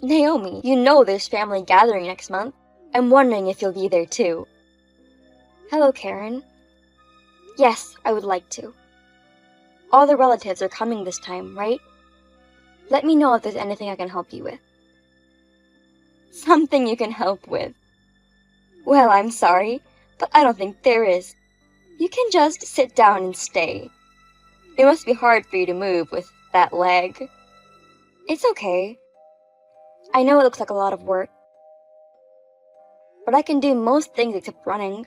Naomi, you know there's family gathering next month. I'm wondering if you'll be there too. Hello, Karen. Yes, I would like to. All the relatives are coming this time, right? Let me know if there's anything I can help you with. Something you can help with? Well, I'm sorry, but I don't think there is. You can just sit down and stay. It must be hard for you to move with that leg. It's okay. I know it looks like a lot of work, but I can do most things except running.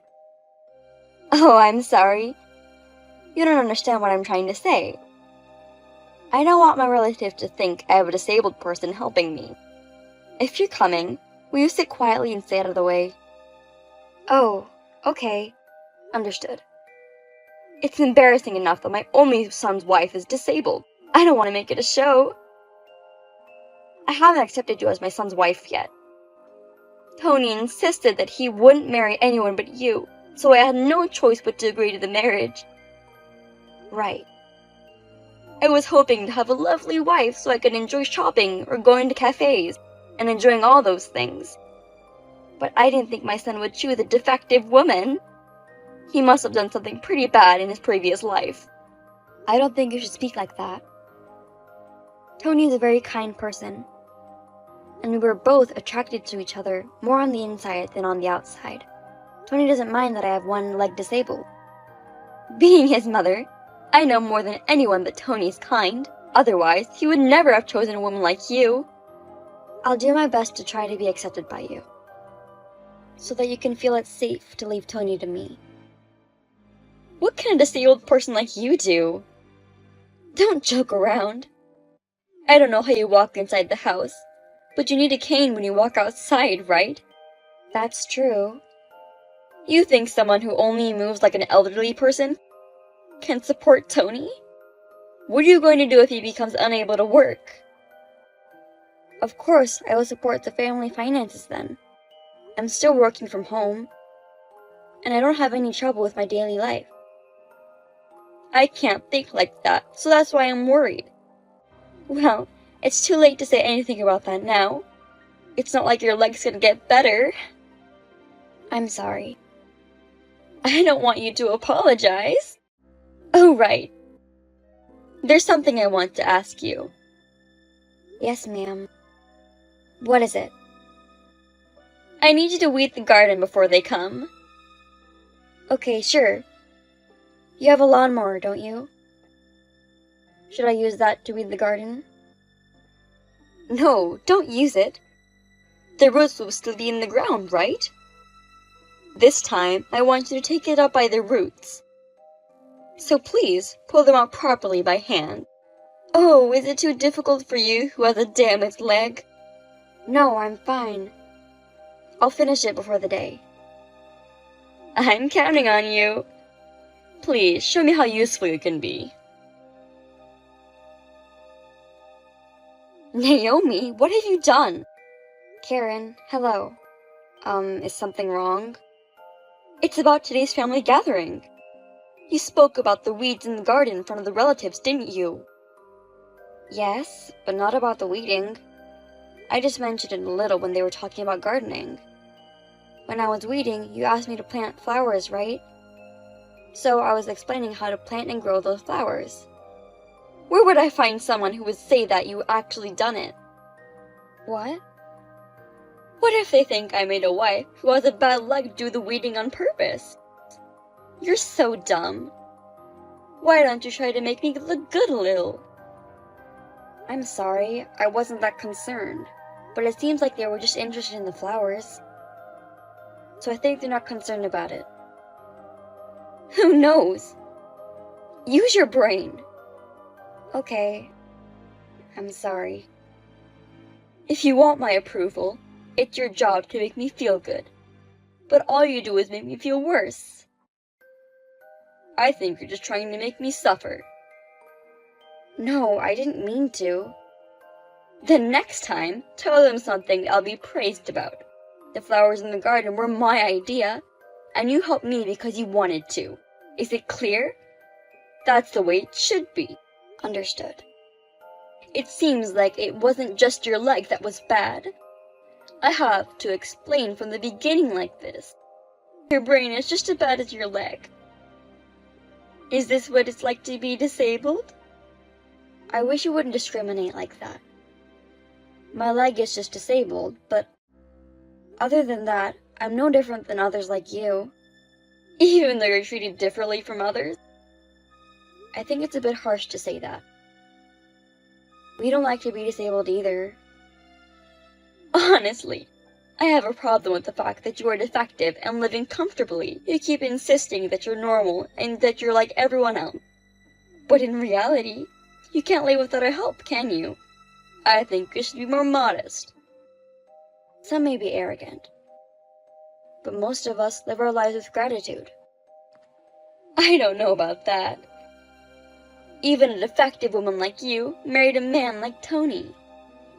Oh, I'm sorry. You don't understand what I'm trying to say. I don't want my relatives to think I have a disabled person helping me. If you're coming, will you sit quietly and stay out of the way? Oh, okay. Understood. It's embarrassing enough that my only son's wife is disabled. I don't want to make it a show. I haven't accepted you as my son's wife yet. Tony insisted that he wouldn't marry anyone but you, so I had no choice but to agree to the marriage. Right. I was hoping to have a lovely wife so I could enjoy shopping or going to cafes and enjoying all those things. But I didn't think my son would choose a defective woman. He must have done something pretty bad in his previous life. I don't think you should speak like that. Tony is a very kind person, and we were both attracted to each other more on the inside than on the outside. Tony doesn't mind that I have one leg disabled. Being his mother, I know more than anyone that Tony's kind. Otherwise, he would never have chosen a woman like you. I'll do my best to try to be accepted by you, so that you can feel it's safe to leave Tony to me. What can a disabled person like you do? Don't joke around. I don't know how you walk inside the house, but you need a cane when you walk outside, right? That's true. You think someone who only moves like an elderly person can support Tony? What are you going to do if he becomes unable to work? Of course, I will support the family finances then. I'm still working from home, and I don't have any trouble with my daily life. I can't think like that, so that's why I'm worried. Well, it's too late to say anything about that now. It's not like your leg's gonna get better. I'm sorry. I don't want you to apologize. Oh, right. There's something I want to ask you. Yes, ma'am. What is it? I need you to weed the garden before they come. Okay, sure. You have a lawnmower, don't you? Should I use that to weed the garden? No, don't use it. The roots will still be in the ground, right? This time, I want you to take it up by the roots. So please, pull them out properly by hand. Oh, is it too difficult for you who has a damaged leg? No, I'm fine. I'll finish it before the day. I'm counting on you. Please, show me how useful you can be. Naomi, what have you done? Karen, hello. Is something wrong? It's about today's family gathering. You spoke about the weeds in the garden in front of the relatives, didn't you? Yes, but not about the weeding. I just mentioned it a little when they were talking about gardening. When I was weeding, you asked me to plant flowers, right? So I was explaining how to plant and grow those flowers. Where would I find someone who would say that you actually done it? What? What if they think I made a wife who has a bad leg to do the weeding on purpose? You're so dumb. Why don't you try to make me look good a little? I'm sorry, I wasn't that concerned, but it seems like they were just interested in the flowers. So I think they're not concerned about it. Who knows? Use your brain. Okay, I'm sorry. If you want my approval, it's your job to make me feel good. But all you do is make me feel worse. I think you're just trying to make me suffer. No, I didn't mean to. Then next time, tell them something I'll be praised about. The flowers in the garden were my idea, and you helped me because you wanted to. Is it clear? That's the way it should be. Understood. It seems like it wasn't just your leg that was bad. I have to explain from the beginning like this. Your brain is just as bad as your leg. Is this what it's like to be disabled? I wish you wouldn't discriminate like that. My leg is just disabled, but other than that, I'm no different than others like you. Even though you're treated differently from others? I think it's a bit harsh to say that. We don't like to be disabled either. Honestly, I have a problem with the fact that you are defective and living comfortably. You keep insisting that you're normal and that you're like everyone else. But in reality, you can't live without a help, can you? I think you should be more modest. Some may be arrogant, but most of us live our lives with gratitude. I don't know about that. Even a defective woman like you married a man like Tony.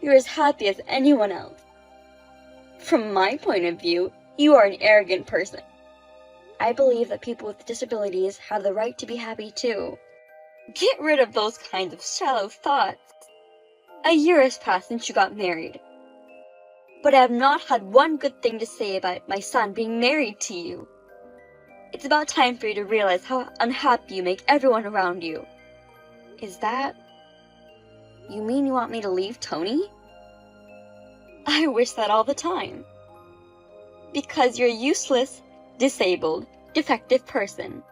You're as happy as anyone else. From my point of view, you are an arrogant person. I believe that people with disabilities have the right to be happy too. Get rid of those kinds of shallow thoughts. A year has passed since you got married. But I have not had one good thing to say about my son being married to you. It's about time for you to realize how unhappy you make everyone around you. Is that... You mean you want me to leave Tony? I wish that all the time. Because you're a useless, disabled, defective person.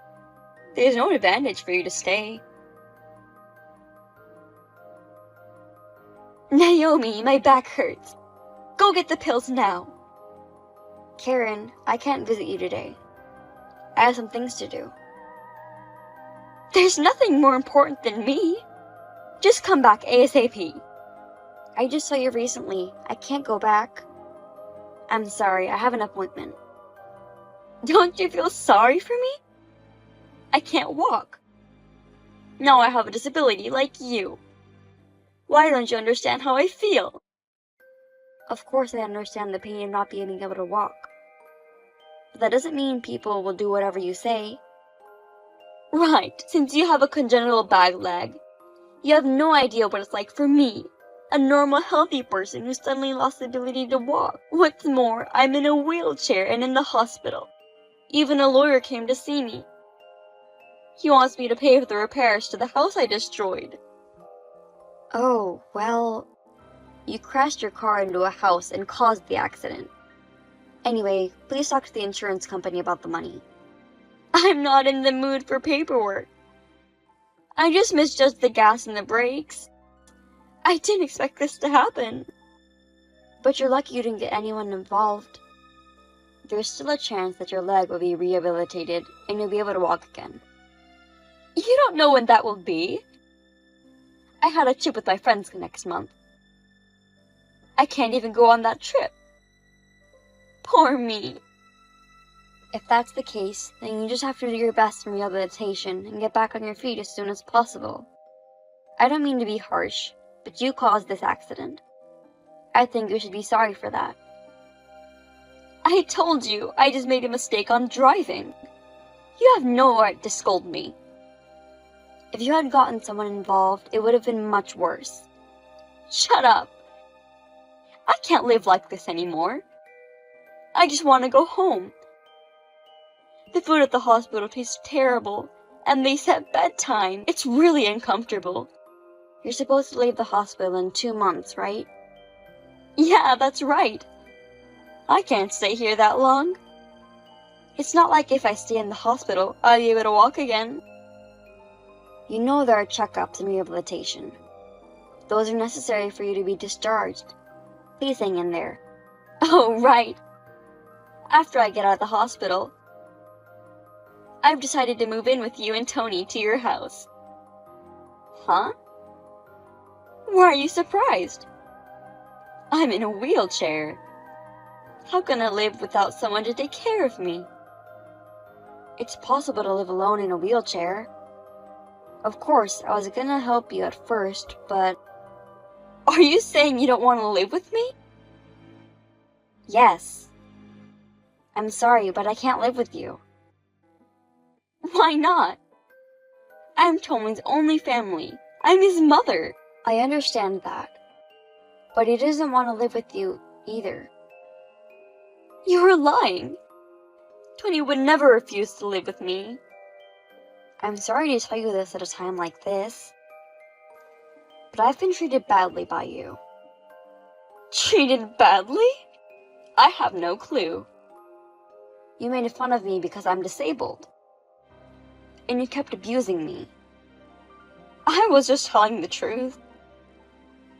There's no advantage for you to stay. Naomi, my back hurts. Go get the pills now. Karen, I can't visit you today. I have some things to do. There's nothing more important than me. Just come back ASAP. I just saw you recently. I can't go back. I'm sorry, I have an appointment. Don't you feel sorry for me? I can't walk. Now I have a disability like you. Why don't you understand how I feel? Of course I understand the pain of not being able to walk. But that doesn't mean people will do whatever you say. Right, since you have a congenital bad leg. You have no idea what it's like for me, a normal, healthy person who suddenly lost the ability to walk. What's more, I'm in a wheelchair and in the hospital. Even a lawyer came to see me. He wants me to pay for the repairs to the house I destroyed. Oh, well, you crashed your car into a house and caused the accident. Anyway, please talk to the insurance company about the money. I'm not in the mood for paperwork. I just misjudged the gas and the brakes. I didn't expect this to happen. But you're lucky you didn't get anyone involved. There's still a chance that your leg will be rehabilitated and you'll be able to walk again. You don't know when that will be. I had a trip with my friends next month. I can't even go on that trip. Poor me. If that's the case, then you just have to do your best in rehabilitation and get back on your feet as soon as possible. I don't mean to be harsh, but you caused this accident. I think you should be sorry for that. I told you, I just made a mistake on driving. You have no right to scold me. If you had gotten someone involved, it would have been much worse. Shut up. I can't live like this anymore. I just want to go home. The food at the hospital tastes terrible, and they set bedtime. It's really uncomfortable. You're supposed to leave the hospital in 2 months, right? Yeah, that's right. I can't stay here that long. It's not like if I stay in the hospital, I'll be able to walk again. You know there are checkups and rehabilitation. Those are necessary for you to be discharged. Please hang in there. Oh, right. After I get out of the hospital, I've decided to move in with you and Tony to your house. Huh? Why are you surprised? I'm in a wheelchair. How can I live without someone to take care of me? It's possible to live alone in a wheelchair. Of course, I was gonna help you at first, but... Are you saying you don't want to live with me? Yes. I'm sorry, but I can't live with you. Why not? I'm Tony's only family. I'm his mother. I understand that, but he doesn't want to live with you either. You're lying. Tony would never refuse to live with me. I'm sorry to tell you this at a time like this, but I've been treated badly by you. Treated badly? I have no clue. You made fun of me because I'm disabled, and you kept abusing me. I was just telling the truth.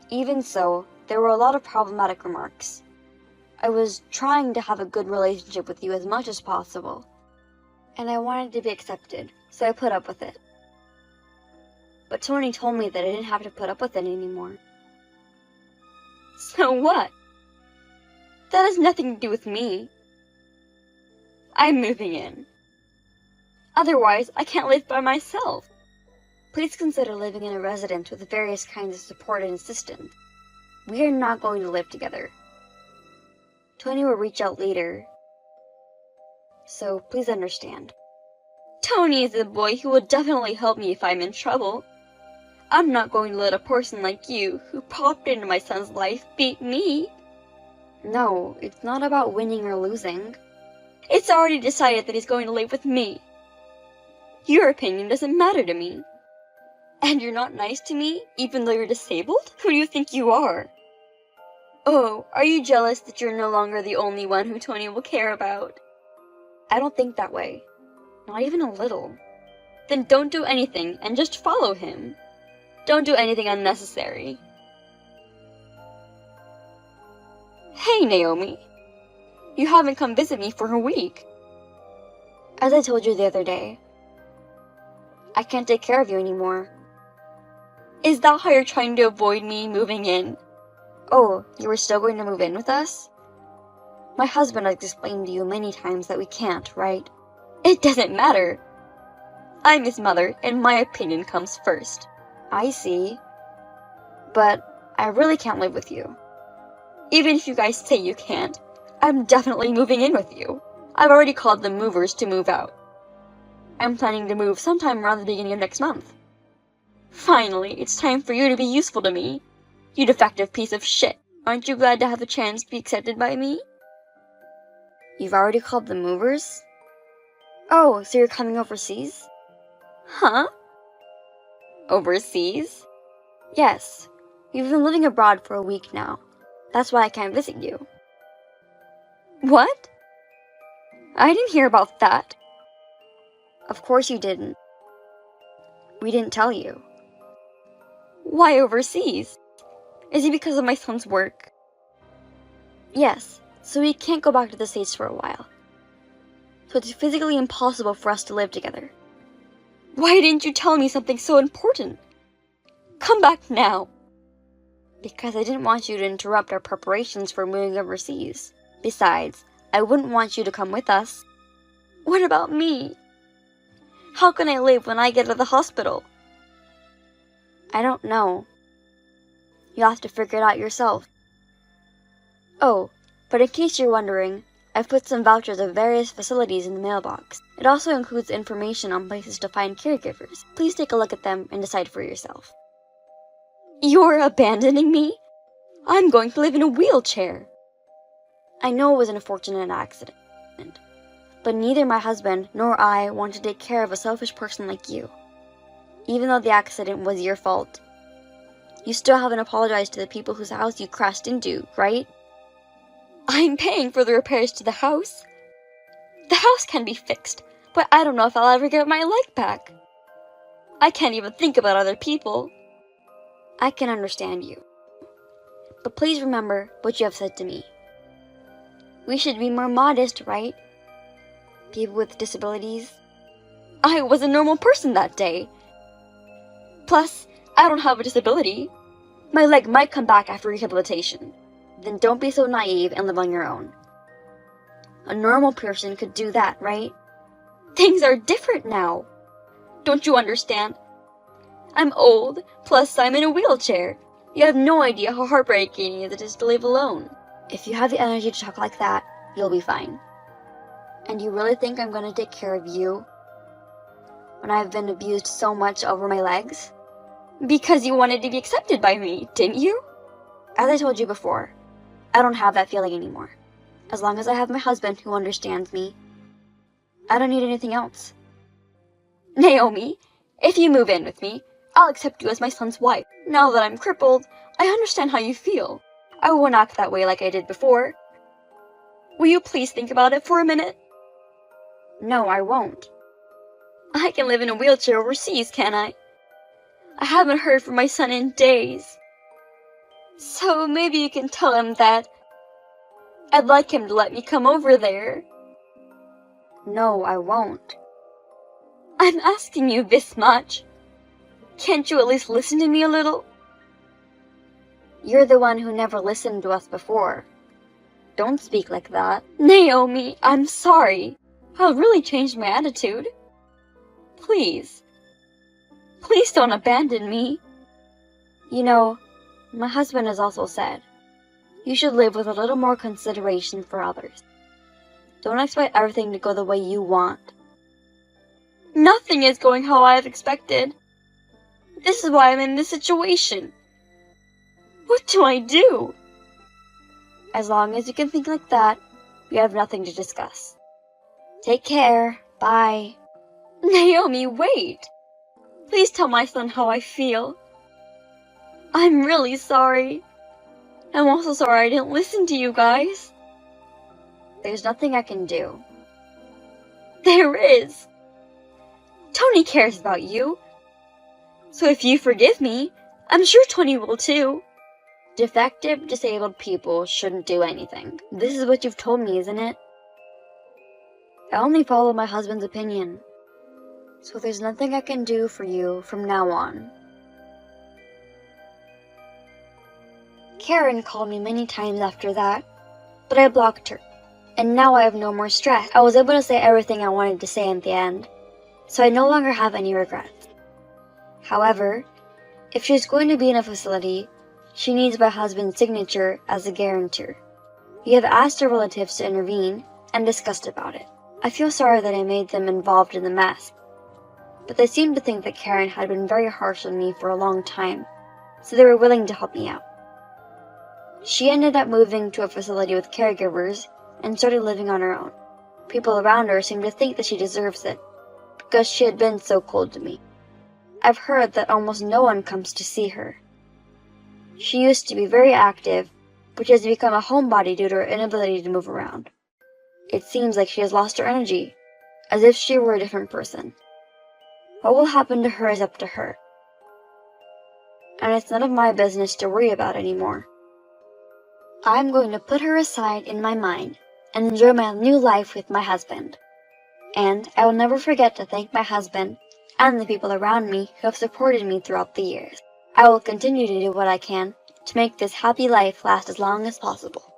Even so, there were a lot of problematic remarks. I was trying to have a good relationship with you as much as possible, and I wanted to be accepted, so I put up with it. But Tony told me that I didn't have to put up with it anymore. So what? That has nothing to do with me. I'm moving in. Otherwise, I can't live by myself. Please consider living in a residence with various kinds of support and assistance. We are not going to live together. Tony will reach out later, so please understand. Tony is a boy who will definitely help me if I'm in trouble. I'm not going to let a person like you, who popped into my son's life, beat me. No, it's not about winning or losing. It's already decided that he's going to live with me. Your opinion doesn't matter to me. And you're not nice to me, even though you're disabled? Who do you think you are? Oh, are you jealous that you're no longer the only one who Tony will care about? I don't think that way. Not even a little. Then don't do anything and just follow him. Don't do anything unnecessary. Hey, Naomi. You haven't come visit me for a week. As I told you the other day, I can't take care of you anymore. Is that how you're trying to avoid me moving in? Oh, you were still going to move in with us? My husband has explained to you many times that we can't, right? It doesn't matter. I'm his mother, and my opinion comes first. I see. But I really can't live with you. Even if you guys say you can't, I'm definitely moving in with you. I've already called the movers to move out. I'm planning to move sometime around the beginning of next month. Finally, it's time for you to be useful to me. You defective piece of shit. Aren't you glad to have a chance to be accepted by me? You've already called the movers? Oh, so you're coming overseas? Huh? Overseas? Yes. We've been living abroad for a week now. That's why I can't visit you. What? I didn't hear about that. Of course you didn't. We didn't tell you. Why overseas? Is it because of my son's work? Yes, so we can't go back to the States for a while. So it's physically impossible for us to live together. Why didn't you tell me something so important? Come back now. Because I didn't want you to interrupt our preparations for moving overseas. Besides, I wouldn't want you to come with us. What about me? How can I live when I get to the hospital? I don't know. You'll have to figure it out yourself. Oh, but in case you're wondering, I've put some vouchers of various facilities in the mailbox. It also includes information on places to find caregivers. Please take a look at them and decide for yourself. You're abandoning me? I'm going to live in a wheelchair. I know it was an unfortunate accident, but neither my husband nor I want to take care of a selfish person like you. Even though the accident was your fault, you still haven't apologized to the people whose house you crashed into, right? I'm paying for the repairs to the house. The house can be fixed, but I don't know if I'll ever get my leg back. I can't even think about other people. I can understand you. But please remember what you have said to me. We should be more modest, right? People with disabilities. I was a normal person that day. Plus, I don't have a disability. My leg might come back after rehabilitation. Then don't be so naive and live on your own. A normal person could do that, right? Things are different now. Don't you understand? I'm old, plus I'm in a wheelchair. You have no idea how heartbreaking it is to live alone. If you have the energy to talk like that, you'll be fine. And you really think I'm going to take care of you when I've been abused so much over my legs? Because you wanted to be accepted by me, didn't you? As I told you before, I don't have that feeling anymore. As long as I have my husband who understands me, I don't need anything else. Naomi, if you move in with me, I'll accept you as my son's wife. Now that I'm crippled, I understand how you feel. I won't act that way like I did before. Will you please think about it for a minute? No, I won't. I can live in a wheelchair overseas, can't I? I haven't heard from my son in days. So maybe you can tell him that I'd like him to let me come over there. No, I won't. I'm asking you this much. Can't you at least listen to me a little? You're the one who never listened to us before. Don't speak like that. Naomi, I'm sorry. I'll really change my attitude. Please. Please don't abandon me. You know, my husband has also said, you should live with a little more consideration for others. Don't expect everything to go the way you want. Nothing is going how I have expected. This is why I'm in this situation. What do I do? As long as you can think like that, we have nothing to discuss. Take care. Bye. Naomi, wait. Please tell my son how I feel. I'm really sorry. I'm also sorry I didn't listen to you guys. There's nothing I can do. There is. Tony cares about you. So if you forgive me, I'm sure Tony will too. Defective, disabled people shouldn't do anything. This is what you've told me, isn't it? I only follow my husband's opinion. So there's nothing I can do for you from now on. Karen called me many times after that, but I blocked her. And now I have no more stress. I was able to say everything I wanted to say in the end, so I no longer have any regrets. However, if she's going to be in a facility, she needs my husband's signature as a guarantor. We have asked her relatives to intervene and discussed about it. I feel sorry that I made them involved in the mess, but they seem to think that Karen had been very harsh on me for a long time, so they were willing to help me out. She ended up moving to a facility with caregivers and started living on her own. People around her seem to think that she deserves it, because she had been so cold to me. I've heard that almost no one comes to see her. She used to be very active, but she has become a homebody due to her inability to move around. It seems like she has lost her energy, as if she were a different person. What will happen to her is up to her, and it's none of my business to worry about anymore. I'm going to put her aside in my mind and enjoy my new life with my husband. And I will never forget to thank my husband and the people around me who have supported me throughout the years. I will continue to do what I can to make this happy life last as long as possible.